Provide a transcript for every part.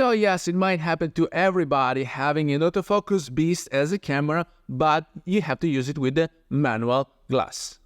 So yes, it might happen to everybody having an autofocus beast as a camera, but you have to use it with the manual glass.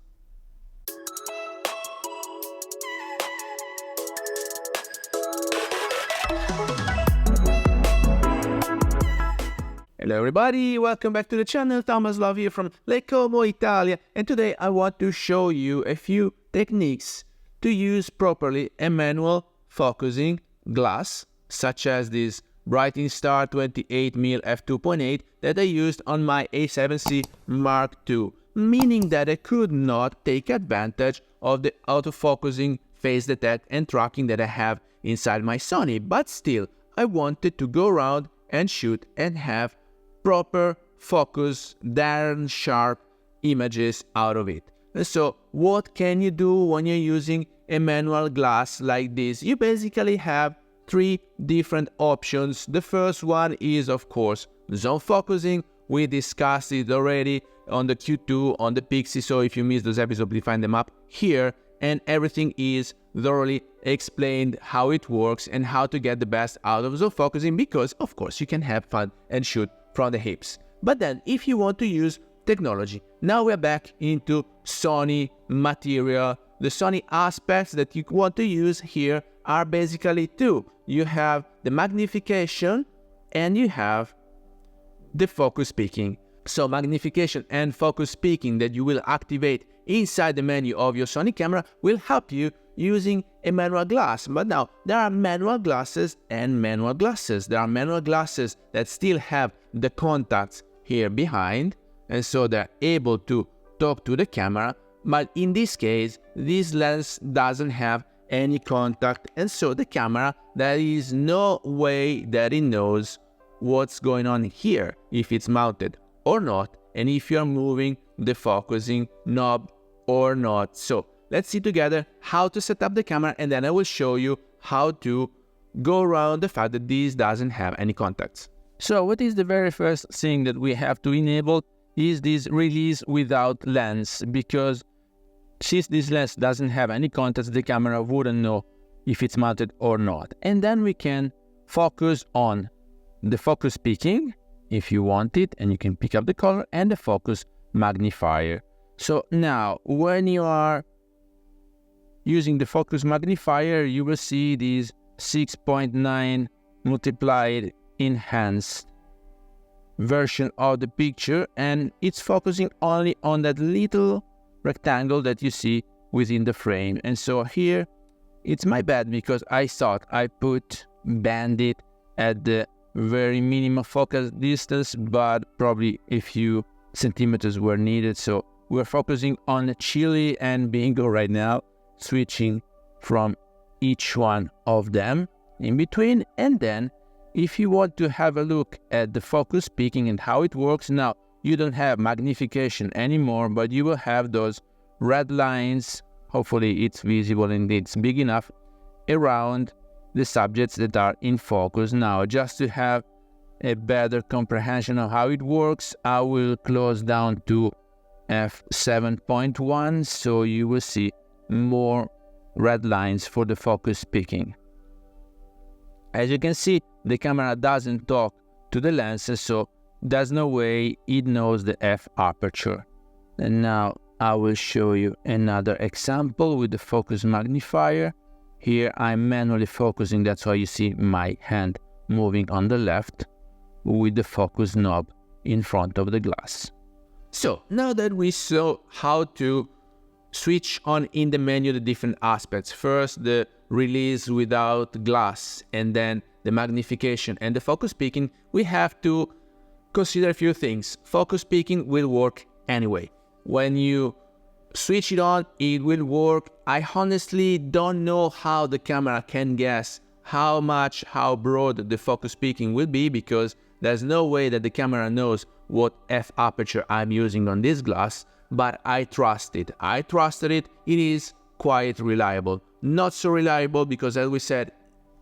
Hello everybody, welcome back to the channel. Thomas Love here from Leica M-mount Italia, and today I want to show you a few techniques to use properly a manual focusing glass, such as this Brighton Star 28mm f2.8 that I used on my A7C Mark II, meaning that I could not take advantage of the autofocusing, phase detect and tracking that I have inside my Sony, but still I wanted to go around and shoot and have proper focus, darn sharp images out of it. And so what can you do when you're using a manual glass like this? You basically have three different options. The first one is, of course, zone focusing. We discussed it already on the Q2, on the Pixie, so if you missed those episodes, please find them up here, and everything is thoroughly explained how it works and how to get the best out of zone focusing, because of course you can have fun and shoot from the hips. But then if you want to use technology, now we're back into Sony material. The Sony aspects that you want to use here are basically two. You have the magnification and you have the focus peaking. So magnification and focus peaking that you will activate inside the menu of your Sony camera will help you using a manual glass. But now there are manual glasses and manual glasses. There are manual glasses that still have the contacts here behind, and so they're able to talk to the camera. But in this case, this lens doesn't have any contact, and so the camera, there is no way that it knows what's going on here, if it's mounted or not, and if you're moving the focusing knob or not. So let's see together how to set up the camera, and then I will show you how to go around the fact that this doesn't have any contacts. So what is the very first thing that we have to enable is this release without lens, because since this lens doesn't have any contacts, the camera wouldn't know if it's mounted or not. And then we can focus on the focus peaking if you want it, and you can pick up the color, and the focus magnifier. So now when you are using the focus magnifier, you will see these 6.9 multiplied enhanced version of the picture, and it's focusing only on that little rectangle that you see within the frame. And so here it's my bad, because I thought I put bandit at the very minimum focus distance, but probably a few centimeters were needed. So we're focusing on Chile and Bingo right now, switching from each one of them in between. And then if you want to have a look at the focus peaking and how it works, now you don't have magnification anymore, but you will have those red lines, hopefully it's visible and it's big enough, around the subjects that are in focus. Now, just to have a better comprehension of how it works, I will close down to f7.1, so you will see more red lines for the focus peaking. As you can see, the camera doesn't talk to the lens, so there's no way it knows the f aperture. And now I will show you another example with the focus magnifier. Here I'm manually focusing, that's why you see my hand moving on the left with the focus knob in front of the glass. So now that we saw how to switch on in the menu the different aspects, first the release without glass, and then the magnification and the focus peaking, we have to consider a few things. Focus peaking will work anyway. When you switch it on, it will work. I honestly don't know how the camera can guess how broad the focus peaking will be, because there's no way that the camera knows what f aperture I'm using on this glass, but I trust it. I trusted it. It is quite reliable. Not so reliable because, as we said,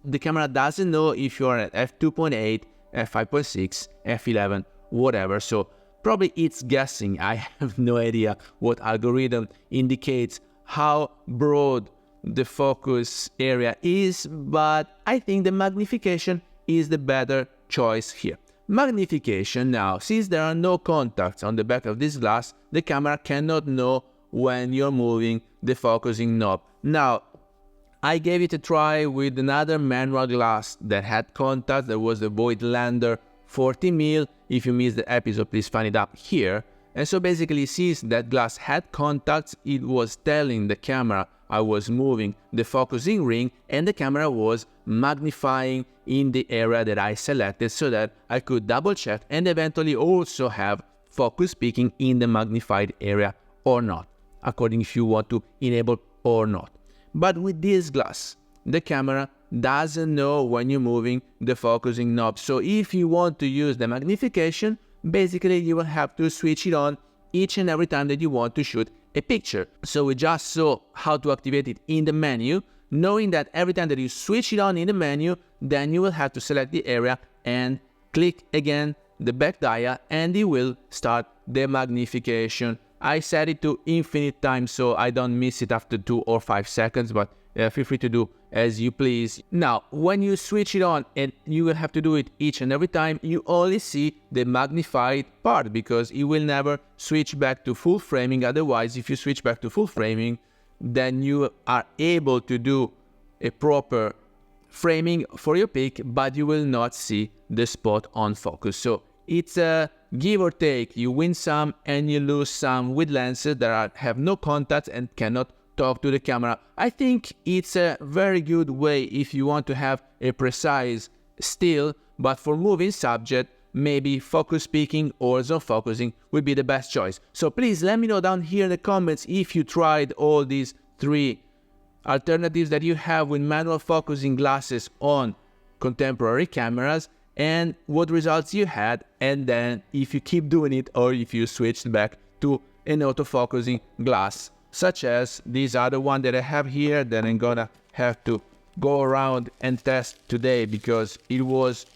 the camera doesn't know if you're at f2.8, f5.6, f11, whatever. So probably it's guessing. I have no idea what algorithm indicates how broad the focus area is, but I think the magnification is the better choice here. Magnification now, since there are no contacts on the back of this glass, the camera cannot know when you're moving the focusing knob. Now, I gave it a try with another manual glass that had contacts. There was the Voigtlander 40mm. If you missed the episode, please find it up here. And so basically, since that glass had contacts, it was telling the camera I was moving the focusing ring, and the camera was magnifying in the area that I selected so that I could double check and eventually also have focus peaking in the magnified area or not, according if you want to enable or not. But with this glass, the camera doesn't know when you're moving the focusing knob. So if you want to use the magnification, basically you will have to switch it on each and every time that you want to shoot a picture. So we just saw how to activate it in the menu, knowing that every time that you switch it on in the menu, then you will have to select the area and click again the back dial, and it will start the magnification. I set it to infinite time so I don't miss it after 2 or 5 seconds, but feel free to do as you please. Now, when you switch it on, and you will have to do it each and every time, you only see the magnified part because it will never switch back to full framing. Otherwise, if you switch back to full framing, then you are able to do a proper framing for your pic, but you will not see the spot on focus. So it's a give or take. You win some and you lose some with lenses that have no contacts and cannot talk to the camera. I think it's a very good way if you want to have a precise still, but for moving subject, maybe focus peaking or zone focusing would be the best choice. So please let me know down here in the comments if you tried all these 3 alternatives that you have with manual focusing glasses on contemporary cameras and what results you had, and then if you keep doing it or if you switched back to an autofocusing glass, such as this other one that I have here that I'm gonna have to go around and test today because it was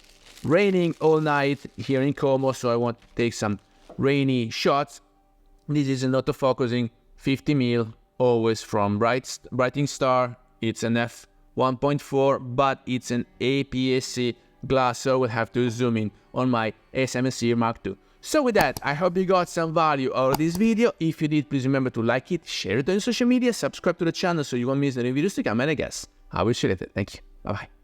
raining all night here in Como, so I want to take some rainy shots. This is an autofocusing 50mm, always from Brighting Star. It's an f1.4, but it's an APS-C glass, so I will have to zoom in on my SMC Mark II. So with that, I hope you got some value out of this video. If you did, please remember to like it, share it on social media, subscribe to the channel so you won't miss any videos to come, and I guess I will see you later. Thank you. Bye-bye.